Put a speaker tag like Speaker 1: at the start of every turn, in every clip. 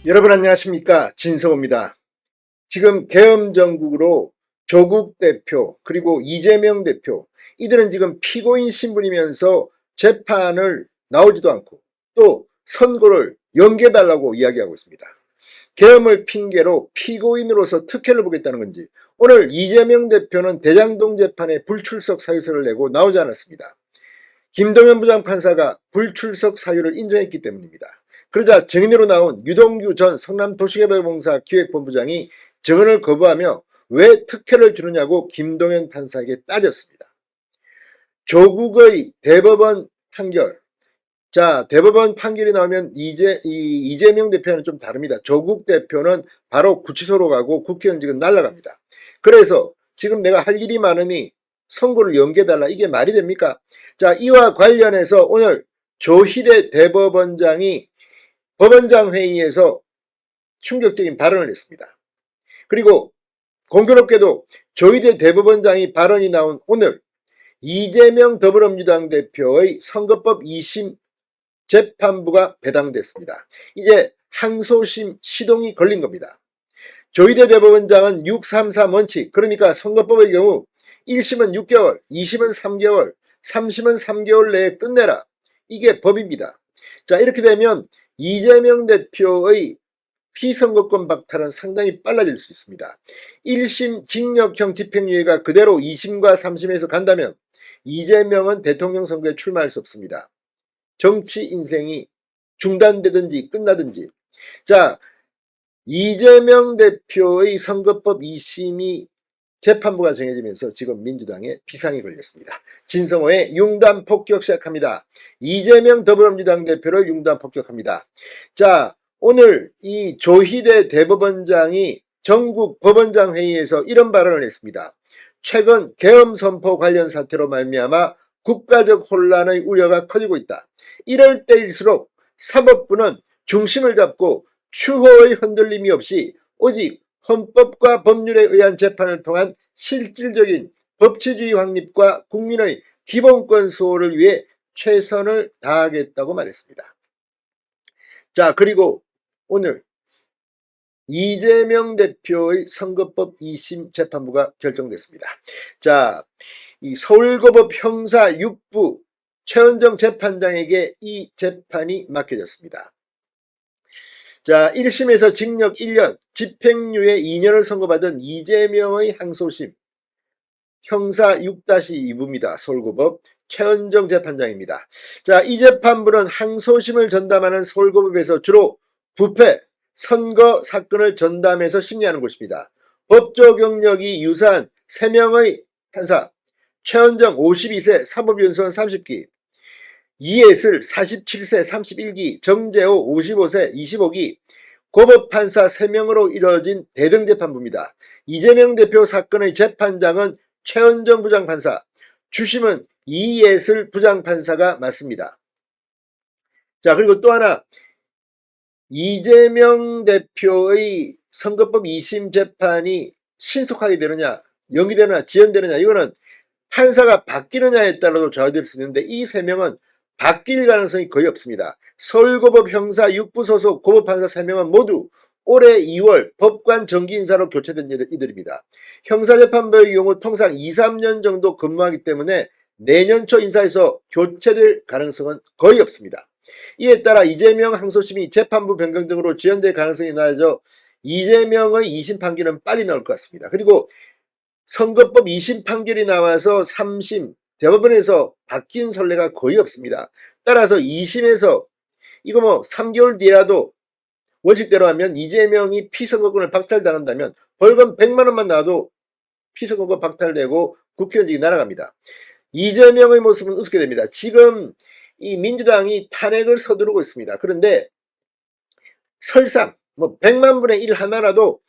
Speaker 1: 여러분 안녕하십니까, 진성호입니다. 지금 계엄정국으로 조국 대표 그리고 이재명 대표, 이들은 지금 피고인 신분이면서 재판을 나오지도 않고 또 선고를 연기해달라고 이야기하고 있습니다. 계엄을 핑계로 피고인으로서 특혜를 보겠다는 건지, 오늘 이재명 대표는 대장동 재판에 불출석 사유서를 내고 나오지 않았습니다. 김동연 부장판사가 불출석 사유를 인정했기 때문입니다. 그러자 증인으로 나온 유동규 전 성남도시개발공사 기획본부장이 증언을 거부하며 왜 특혜를 주느냐고 김동연 판사에게 따졌습니다. 조국의 대법원 판결. 자, 대법원 판결이 나오면 이재명 대표는 좀 다릅니다. 조국 대표는 바로 구치소로 가고 국회의원직은 날아갑니다. 그래서 지금 내가 할 일이 많으니 선고를 연기해달라, 이게 말이 됩니까? 자, 이와 관련해서 오늘 조희대 대법원장이 법원장 회의에서 충격적인 발언을 했습니다. 그리고 공교롭게도 조희대 대법원장이 발언이 나온 오늘 이재명 더불어민주당 대표의 선거법 2심 재판부가 배당됐습니다. 이제 항소심 시동이 걸린 겁니다. 조희대 대법원장은 633 원칙, 그러니까 선거법의 경우 1심은 6개월, 2심은 3개월, 3심은 3개월 내에 끝내라, 이게 법입니다. 자, 이렇게 되면 이재명 대표의 피선거권 박탈은 상당히 빨라질 수 있습니다. 1심 징역형 집행유예가 그대로 2심과 3심에서 간다면 이재명은 대통령 선거에 출마할 수 없습니다. 정치 인생이 중단되든지 끝나든지. 자, 이재명 대표의 선거법 2심이 재판부가 정해지면서 지금 민주당에 비상이 걸렸습니다. 진성호의 융단 폭격 시작합니다. 이재명 더불어민주당 대표를 융단 폭격합니다. 자, 오늘 이 조희대 대법원장이 전국 법원장 회의에서 이런 발언을 했습니다. 최근 계엄 선포 관련 사태로 말미암아 국가적 혼란의 우려가 커지고 있다. 이럴 때일수록 사법부는 중심을 잡고 추호의 흔들림이 없이 오직 헌법과 법률에 의한 재판을 통한 실질적인 법치주의 확립과 국민의 기본권 수호를 위해 최선을 다하겠다고 말했습니다. 자, 그리고 오늘 이재명 대표의 선거법 2심 재판부가 결정됐습니다. 자, 이 서울고법 형사 6부 최은정 재판장에게 이 재판이 맡겨졌습니다. 자, 1심에서 징역 1년, 집행유예 2년을 선고받은 이재명의 항소심 형사 6-2부입니다. 서울고법 최은정 재판장입니다. 자, 이 재판부는 항소심을 전담하는 서울고법에서 주로 부패, 선거 사건을 전담해서 심리하는 곳입니다. 법조 경력이 유사한 3명의 판사, 최은정 52세 사법연수원 30기, 이예슬 47세 31기, 정재호 55세 25기, 고법판사 3명으로 이뤄진 대등재판부입니다. 이재명 대표 사건의 재판장은 최은정 부장판사, 주심은 이예슬 부장판사가 맡습니다. 자, 그리고 또 하나, 이재명 대표의 선거법 2심 재판이 신속하게 되느냐, 연기되느냐, 지연되느냐, 이거는 판사가 바뀌느냐에 따라도 좌우될 수 있는데 이 3명은 바뀔 가능성이 거의 없습니다. 서울고법 형사 6부 소속 고법판사 3명은 모두 올해 2월 법관 정기인사로 교체된 이들입니다. 형사재판부의 경우 통상 2-3년 정도 근무하기 때문에 내년 초 인사에서 교체될 가능성은 거의 없습니다. 이에 따라 이재명 항소심이 재판부 변경 등으로 지연될 가능성이 낮아져 이재명의 2심 판결은 빨리 나올 것 같습니다. 그리고 선거법 2심 판결이 나와서 3심 대법원에서 바뀐 선례가 거의 없습니다. 따라서 2심에서 이거 뭐 3개월 뒤라도 원칙대로 하면 이재명이 피선거권을 박탈당한다면 벌금 100만 원만 나와도 피선거권 박탈되고 국회의원직이 날아갑니다. 이재명의 모습은 우습게 됩니다. 지금 이 민주당이 탄핵을 서두르고 있습니다. 그런데 설상 뭐 100만 분의 1 하나라도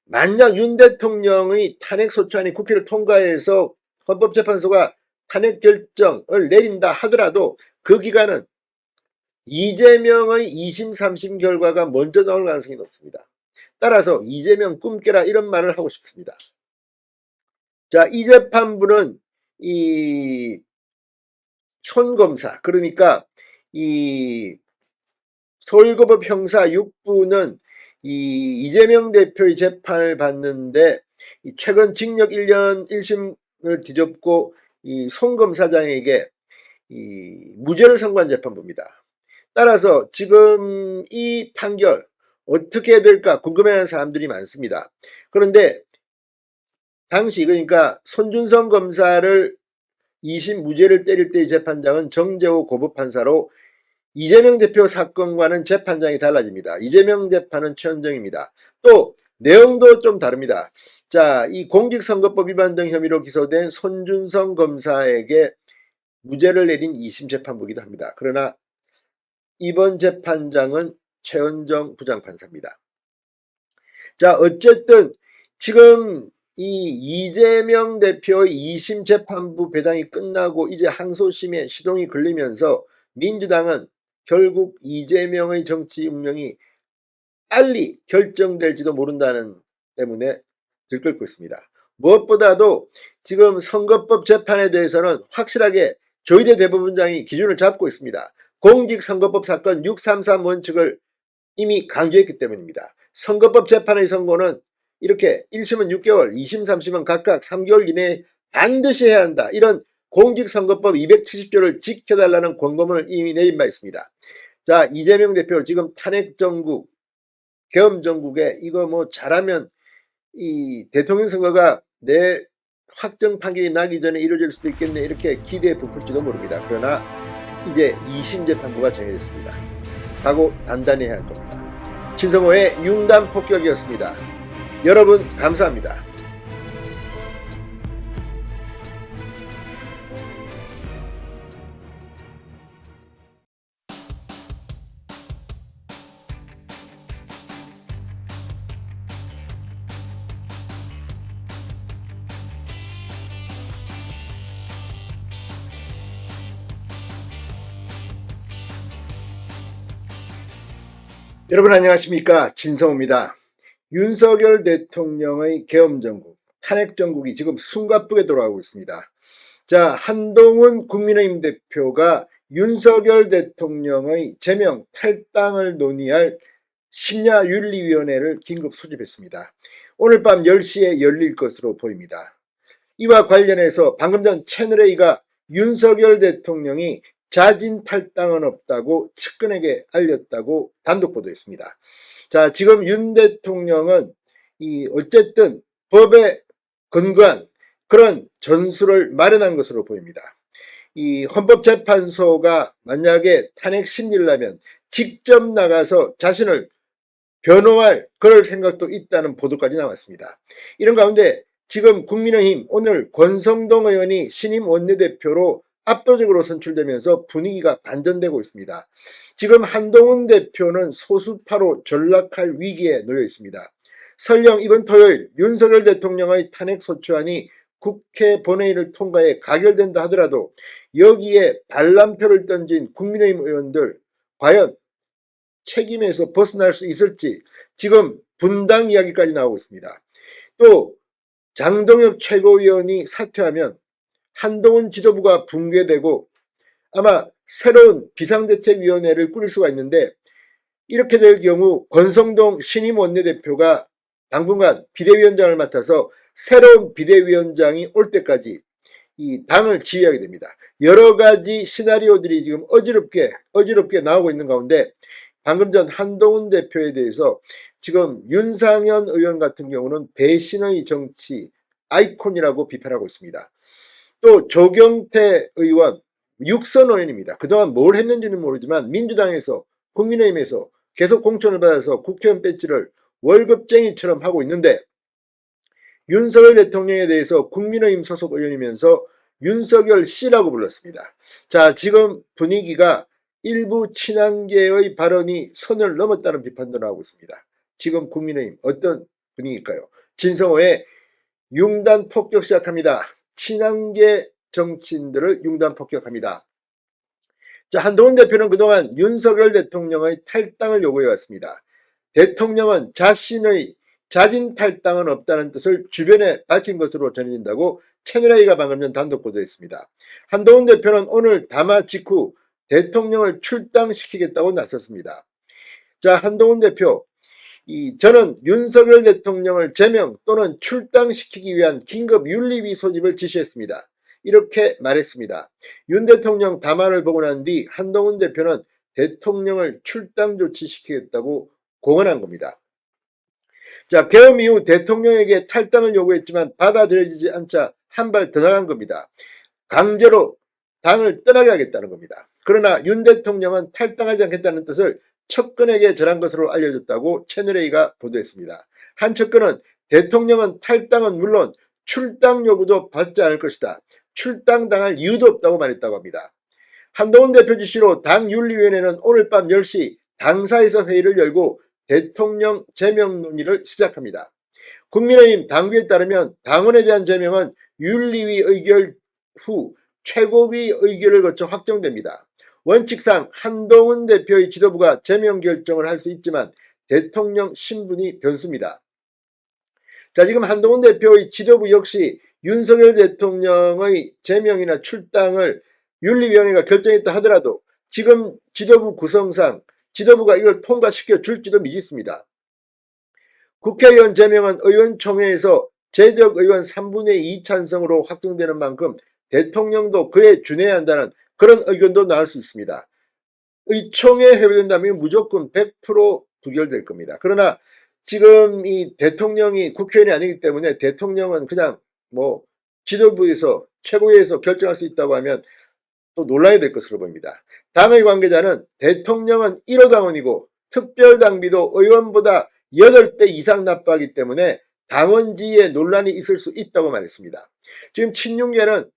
Speaker 1: 만약 윤 대통령의 탄핵 소추안이 국회를 통과해서 헌법재판소가 탄핵 결정을 내린다 하더라도 그 기간은 이재명의 2심, 3심 결과가 먼저 나올 가능성이 높습니다. 따라서 이재명 꿈 깨라, 이런 말을 하고 싶습니다. 자, 이 재판부는 이 촌검사, 그러니까 이 서울고법 형사 6부는 이 이재명 대표의 재판을 받는데 최근 징역 1년 1심을 뒤집고 이 송 검사장에게 이 무죄를 선고한 재판부입니다. 따라서 지금 이 판결 어떻게 될까 궁금해하는 사람들이 많습니다. 그런데 당시 그러니까 손준성 검사를 2심 무죄를 때릴 때의 재판장은 정재호 고법판사로 이재명 대표 사건과는 재판장이 달라집니다. 이재명 재판은 최은정입니다. 또 내용도 좀 다릅니다. 자, 이 공직선거법 위반 등 혐의로 기소된 손준성 검사에게 무죄를 내린 2심 재판부이기도 합니다. 그러나 이번 재판장은 최은정 부장판사입니다. 자, 어쨌든 지금 이 이재명 대표의 2심 재판부 배당이 끝나고 이제 항소심에 시동이 걸리면서 민주당은 결국 이재명의 정치 운명이 빨리 결정될지도 모른다는 때문에 들끓고 있습니다. 무엇보다도 지금 선거법 재판에 대해서는 확실하게 조희대 대법원장이 기준을 잡고 있습니다. 공직선거법 사건 633 원칙을 이미 강조했기 때문입니다. 선거법 재판의 선고는 이렇게 1심은 6개월, 2심, 3심은 각각 3개월 이내에 반드시 해야 한다. 이런 공직선거법 270조를 지켜달라는 권고문을 이미 내린 바 있습니다. 자, 이재명 대표 지금 탄핵정국, 계엄정국에 이거 뭐 잘하면 이 대통령 선거가 내 확정 판결이 나기 전에 이루어질 수도 있겠네 이렇게 기대에 부풀지도 모릅니다. 그러나 이제 2심 재판부가 정해졌습니다. 각오 단단히 해야 할 겁니다. 진성호의 융단 폭격이었습니다. 여러분 감사합니다. 여러분 안녕하십니까, 진성호입니다. 윤석열 대통령의 계엄정국, 탄핵정국이 지금 숨가쁘게 돌아가고 있습니다. 자, 한동훈 국민의힘 대표가 윤석열 대통령의 제명 탈당을 논의할 심야윤리위원회를 긴급 소집했습니다. 오늘 밤 10시에 열릴 것으로 보입니다. 이와 관련해서 방금 전 채널A가 윤석열 대통령이 자진 탈당은 없다고 측근에게 알렸다고 단독 보도했습니다. 자, 지금 윤 대통령은 어쨌든 법에 근거한 그런 전술을 마련한 것으로 보입니다. 이 헌법재판소가 만약에 탄핵 심리를 하면 직접 나가서 자신을 변호할 그럴 생각도 있다는 보도까지 나왔습니다. 이런 가운데 지금 국민의힘 오늘 권성동 의원이 신임 원내대표로 압도적으로 선출되면서 분위기가 반전되고 있습니다. 지금 한동훈 대표는 소수파로 전락할 위기에 놓여 있습니다. 설령 이번 토요일 윤석열 대통령의 탄핵소추안이 국회 본회의를 통과해 가결된다 하더라도 여기에 반란표를 던진 국민의힘 의원들 과연 책임에서 벗어날 수 있을지 지금 분당 이야기까지 나오고 있습니다. 또 장동혁 최고위원이 사퇴하면 한동훈 지도부가 붕괴되고 아마 새로운 비상대책위원회를 꾸릴 수가 있는데 이렇게 될 경우 권성동 신임 원내대표가 당분간 비대위원장을 맡아서 새로운 비대위원장이 올 때까지 이 당을 지휘하게 됩니다. 여러 가지 시나리오들이 지금 어지럽게 나오고 있는 가운데 방금 전 한동훈 대표에 대해서 지금 윤상현 의원 같은 경우는 배신의 정치 아이콘이라고 비판하고 있습니다. 또 조경태 의원, 육선 의원입니다. 그동안 뭘 했는지는 모르지만 민주당에서 국민의힘에서 계속 공천을 받아서 국회의원 배지를 월급쟁이처럼 하고 있는데 윤석열 대통령에 대해서 국민의힘 소속 의원이면서 윤석열 씨라고 불렀습니다. 자, 지금 분위기가 일부 친한계의 발언이 선을 넘었다는 비판도 나오고 있습니다. 지금 국민의힘 어떤 분위기일까요? 진성호의 융단 폭격 시작합니다. 친한계 정치인들을 융단 폭격합니다. 자, 한동훈 대표는 그동안 윤석열 대통령의 탈당을 요구해왔습니다. 대통령은 자신의 자진 탈당은 없다는 뜻을 주변에 밝힌 것으로 전해진다고 채널A가 방금 전 단독 보도했습니다. 한동훈 대표는 오늘 담화 직후 대통령을 출당시키겠다고 나섰습니다. 자, 한동훈 대표 저는 윤석열 대통령을 제명 또는 출당시키기 위한 긴급 윤리위 소집을 지시했습니다. 이렇게 말했습니다. 윤 대통령 담화를 보고 난 뒤 한동훈 대표는 대통령을 출당 조치시키겠다고 공언한 겁니다. 자, 계엄 이후 대통령에게 탈당을 요구했지만 받아들여지지 않자 한 발 더 나간 겁니다. 강제로 당을 떠나게 하겠다는 겁니다. 그러나 윤 대통령은 탈당하지 않겠다는 뜻을 척근에게 전한 것으로 알려졌다고 채널A가 보도했습니다. 한 척근은 대통령은 탈당은 물론 출당 요구도 받지 않을 것이다. 출당당할 이유도 없다고 말했다고 합니다. 한동훈 대표 지시로 당윤리위원회는 오늘 밤 10시 당사에서 회의를 열고 대통령 제명 논의를 시작합니다. 국민의힘 당규에 따르면 당원에 대한 제명은 윤리위 의결 후 최고위 의결을 거쳐 확정됩니다. 원칙상 한동훈 대표의 지도부가 제명 결정을 할 수 있지만 대통령 신분이 변수입니다. 자, 지금 한동훈 대표의 지도부 역시 윤석열 대통령의 제명이나 출당을 윤리위원회가 결정했다 하더라도 지금 지도부 구성상 지도부가 이걸 통과시켜 줄지도 미지수입니다. 국회의원 제명은 의원총회에서 재적 의원 3분의 2 찬성으로 확정되는 만큼 대통령도 그에 준해야 한다는 그런 의견도 나올 수 있습니다. 의총에 회부된다면 무조건 100% 부결될 겁니다. 그러나 지금 이 대통령이 국회의원이 아니기 때문에 대통령은 그냥 뭐 지도부에서 최고위에서 결정할 수 있다고 하면 또 논란이 될 것으로 보입니다. 당의 관계자는 대통령은 1호 당원이고 특별당비도 의원보다 8배 이상 납부하기 때문에 당원지위에 논란이 있을 수 있다고 말했습니다. 지금 친윤계는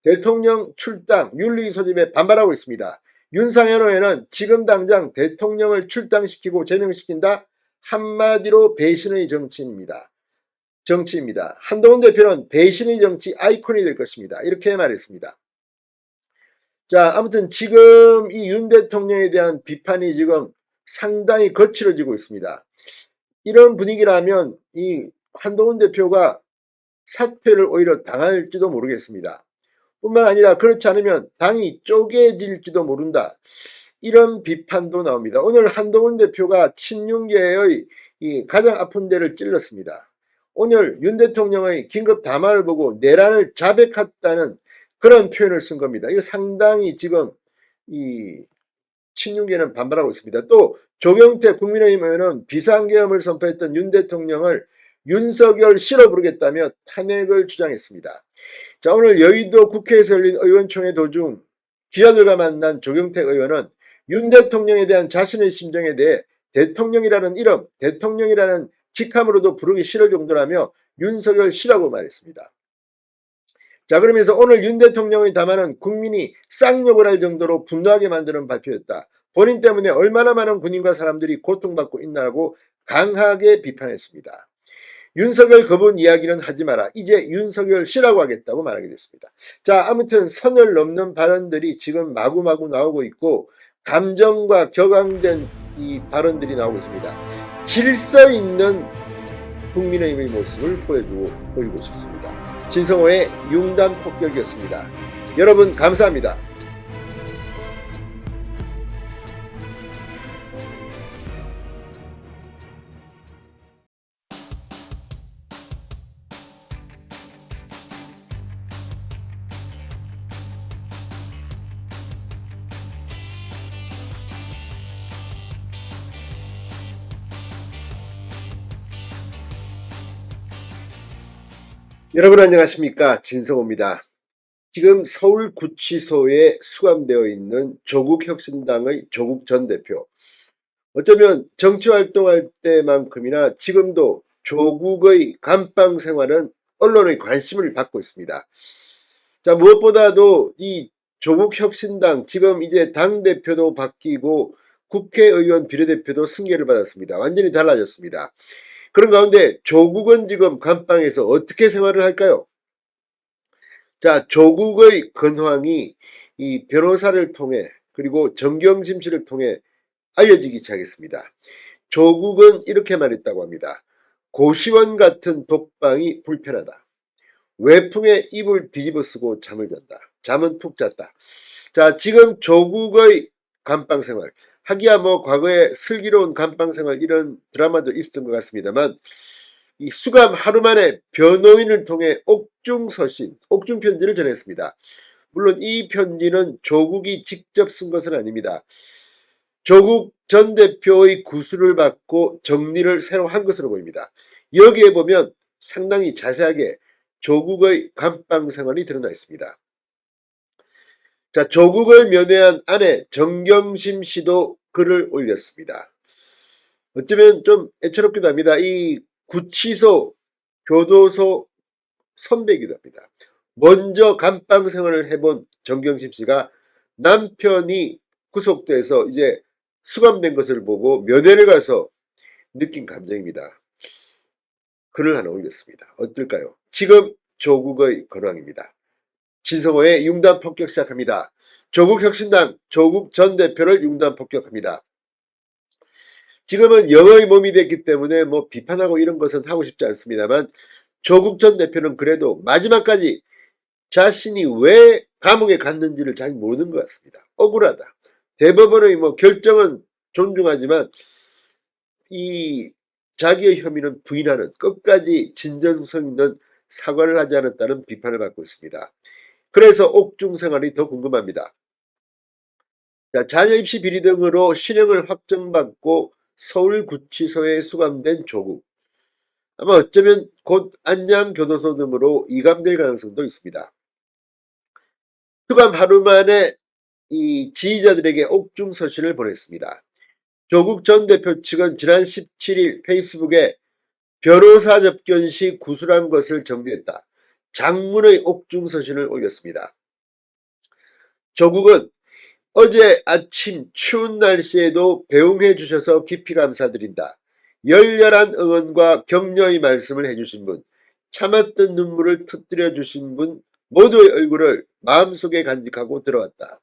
Speaker 1: 대통령 출당 윤리 소집에 반발하고 있습니다. 윤상현호에는 지금 당장 대통령을 출당시키고 제명시킨다? 한마디로 배신의 정치입니다. 한동훈 대표는 배신의 정치 아이콘이 될 것입니다. 이렇게 말했습니다. 자, 아무튼 지금 이 윤 대통령에 대한 비판이 지금 상당히 거칠어지고 있습니다. 이런 분위기라면 이 한동훈 대표가 사퇴를 오히려 당할지도 모르겠습니다. 뿐만 아니라 그렇지 않으면 당이 쪼개질지도 모른다. 이런 비판도 나옵니다. 오늘 한동훈 대표가 친윤계의 이 가장 아픈 데를 찔렀습니다. 오늘 윤 대통령의 긴급 담화를 보고 내란을 자백했다는 그런 표현을 쓴 겁니다. 이거 상당히 지금 이 친윤계는 반발하고 있습니다. 또 조경태 국민의힘 의원은 비상계엄을 선포했던 윤 대통령을 윤석열 씨로 부르겠다며 탄핵을 주장했습니다. 자, 오늘 여의도 국회에서 열린 의원총회 도중 기자들과 만난 조경태 의원은 윤 대통령에 대한 자신의 심정에 대해 대통령이라는 이름, 대통령이라는 직함으로도 부르기 싫을 정도라며 윤석열 씨라고 말했습니다. 자, 그러면서 오늘 윤 대통령의 담화는 국민이 쌍욕을 할 정도로 분노하게 만드는 발표였다. 본인 때문에 얼마나 많은 군인과 사람들이 고통받고 있나라고 강하게 비판했습니다. 윤석열 거분 이야기는 하지 마라. 이제 윤석열 씨라고 하겠다고 말하게 됐습니다. 자, 아무튼 선을 넘는 발언들이 지금 마구마구 나오고 있고 감정과 격앙된 이 발언들이 나오고 있습니다. 질서 있는 국민의힘의 모습을 보이고 싶습니다. 진성호의 융단 폭격이었습니다. 여러분 감사합니다. 여러분 안녕하십니까, 진성호입니다. 지금 서울구치소에 수감되어 있는 조국혁신당의 조국 전 대표, 어쩌면 정치활동할 때만큼이나 지금도 조국의 감방 생활은 언론의 관심을 받고 있습니다. 자, 무엇보다도 이 조국혁신당 지금 이제 당대표도 바뀌고 국회의원 비례대표도 승계를 받았습니다. 완전히 달라졌습니다. 그런 가운데 조국은 지금 감방에서 어떻게 생활을 할까요? 자, 조국의 근황이 이 변호사를 통해 그리고 정경심 씨를 통해 알려지기 시작했습니다. 조국은 이렇게 말했다고 합니다. 고시원 같은 독방이 불편하다. 외풍에 이불 뒤집어 쓰고 잠을 잔다. 잠은 푹 잤다. 자, 지금 조국의 감방 생활, 하기야 뭐 과거에 슬기로운 감방생활 이런 드라마도 있었던 것 같습니다만 이 수감 하루 만에 변호인을 통해 옥중서신, 옥중편지를 전했습니다. 물론 이 편지는 조국이 직접 쓴 것은 아닙니다. 조국 전 대표의 구술을 받고 정리를 새로 한 것으로 보입니다. 여기에 보면 상당히 자세하게 조국의 감방 생활이 드러나 있습니다. 자, 조국을 면회한 아내 정경심 씨도 글을 올렸습니다. 어쩌면 좀 애처롭기도 합니다. 이 구치소, 교도소 선배이기도 합니다. 먼저 감방 생활을 해본 정경심 씨가 남편이 구속돼서 이제 수감된 것을 보고 면회를 가서 느낀 감정입니다. 글을 하나 올렸습니다. 어떨까요? 지금 조국의 근황입니다. 진성호의 융단 폭격 시작합니다. 조국 혁신당 조국 전 대표를 융단 폭격합니다. 지금은 영의 몸이 됐기 때문에 뭐 비판하고 이런 것은 하고 싶지 않습니다만 조국 전 대표는 그래도 마지막까지 자신이 왜 감옥에 갔는지를 잘 모르는 것 같습니다. 억울하다. 대법원의 뭐 결정은 존중하지만 이 자기의 혐의는 부인하는 끝까지 진정성 있는 사과를 하지 않았다는 비판을 받고 있습니다. 그래서 옥중 생활이 더 궁금합니다. 자, 자녀 입시 비리 등으로 실형을 확정받고 서울구치소에 수감된 조국. 아마 어쩌면 곧 안양교도소 등으로 이감될 가능성도 있습니다. 수감 하루 만에 이 지지자들에게 옥중 서신을 보냈습니다. 조국 전 대표 측은 지난 17일 페이스북에 변호사 접견 시 구술한 것을 정리했다. 장문의 옥중 서신을 올렸습니다. 조국은 어제 아침 추운 날씨에도 배웅해 주셔서 깊이 감사드린다. 열렬한 응원과 격려의 말씀을 해주신 분, 참았던 눈물을 터뜨려 주신 분 모두의 얼굴을 마음속에 간직하고 들어왔다.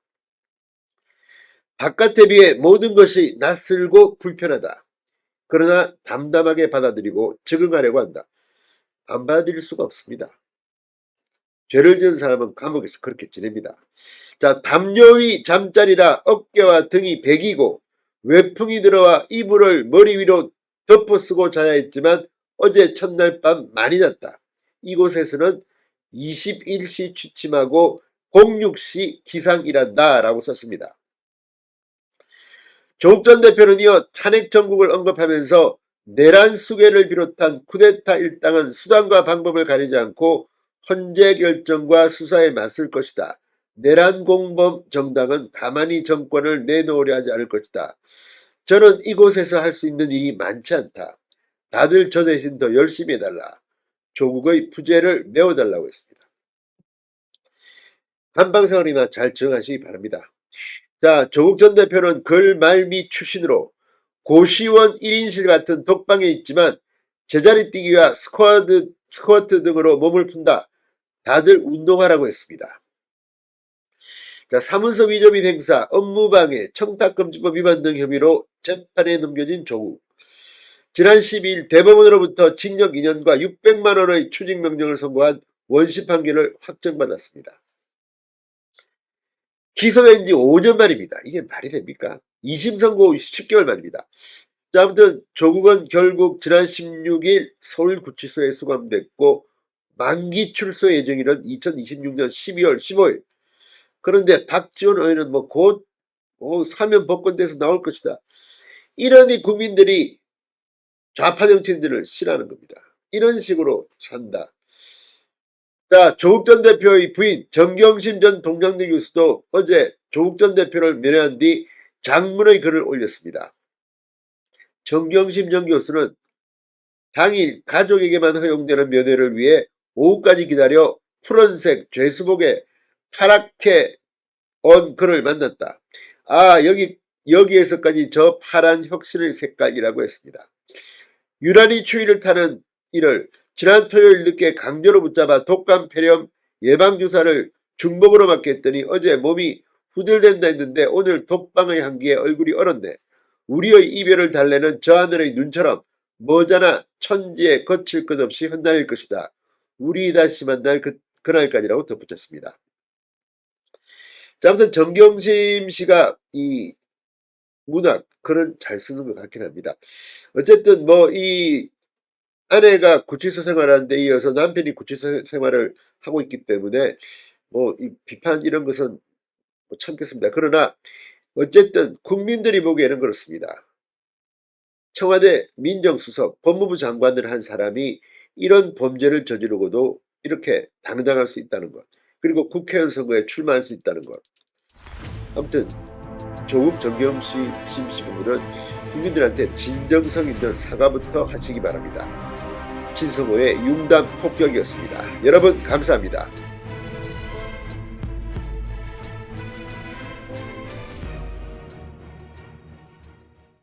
Speaker 1: 바깥에 비해 모든 것이 낯설고 불편하다. 그러나 담담하게 받아들이고 적응하려고 한다. 안 받아들일 수가 없습니다. 죄를 지은 사람은 감옥에서 그렇게 지냅니다. 자, 담요의 잠자리라 어깨와 등이 베기고 외풍이 들어와 이불을 머리 위로 덮어쓰고 자야 했지만 어제 첫날 밤 많이 잤다. 이곳에서는 21시 취침하고 06시 기상이란다 라고 썼습니다. 조국 전 대표는 이어 탄핵 정국을 언급하면서 내란 수괴를 비롯한 쿠데타 일당은 수단과 방법을 가리지 않고 헌재 결정과 수사에 맞설 것이다. 내란 공범 정당은 가만히 정권을 내놓으려 하지 않을 것이다. 저는 이곳에서 할 수 있는 일이 많지 않다. 다들 저 대신 더 열심히 해달라. 조국의 부재를 메워달라고 했습니다. 한방생활이나 잘 정하시기 바랍니다. 자, 조국 전 대표는 글 말미 출신으로 고시원 1인실 같은 독방에 있지만 제자리 뛰기와 스쿼트 등으로 몸을 푼다. 다들 운동하라고 했습니다. 자, 사문서 위조및 행사, 업무방해, 청탁금지법 위반 등 혐의로 재판에 넘겨진 조국. 지난 12일 대법원으로부터 징역 2년과 600만 원의 추징명령을 선고한 원시 판결을 확정받았습니다. 기소된 지 5년 만입니다. 이게 말이 됩니까? 2심 선고 후 10개월 만입니다. 자, 아무튼 조국은 결국 지난 16일 서울구치소에 수감됐고 만기 출소 예정일은 2026년 12월 15일. 그런데 박지원 의원은 뭐 곧 사면 복권돼서 나올 것이다. 이러니 국민들이 좌파 정치인들을 싫어하는 겁니다. 이런 식으로 산다. 자, 조국 전 대표의 부인 정경심 전 동장대 교수도 어제 조국 전 대표를 면회한 뒤 장문의 글을 올렸습니다. 정경심 전 교수는 당일 가족에게만 허용되는 면회를 위해 오후까지 기다려 푸른색 죄수복에 파랗게 온 그를 만났다. 아, 여기에서까지 저 파란 혁신의 색깔이라고 했습니다. 유난히 추위를 타는 이를 지난 토요일 늦게 강제로 붙잡아 독감 폐렴 예방주사를 중복으로 맞게 했더니 어제 몸이 후들댄다 했는데 오늘 독방의 한기에 얼굴이 얼었네. 우리의 이별을 달래는 저 하늘의 눈처럼 머지않아 천지에 거칠 것 없이 흩날릴 것이다. 우리 다시 만날 그날까지라고 덧붙였습니다. 자, 아무튼 정경심 씨가 이 문학 글은 잘 쓰는 것 같긴 합니다. 어쨌든 뭐 이 아내가 구치소 생활하는 데 이어서 남편이 구치소 생활을 하고 있기 때문에 뭐 이 비판 이런 것은 못 참겠습니다. 그러나 어쨌든 국민들이 보기에는 그렇습니다. 청와대 민정수석, 법무부 장관을 한 사람이 이런 범죄를 저지르고도 이렇게 당당할 수 있다는 것, 그리고 국회의원 선거에 출마할 수 있다는 것. 아무튼 조국 정경심 씨 부부는 국민들한테 진정성 있는 사과부터 하시기 바랍니다. 진성호의 융단 폭격이었습니다. 여러분 감사합니다.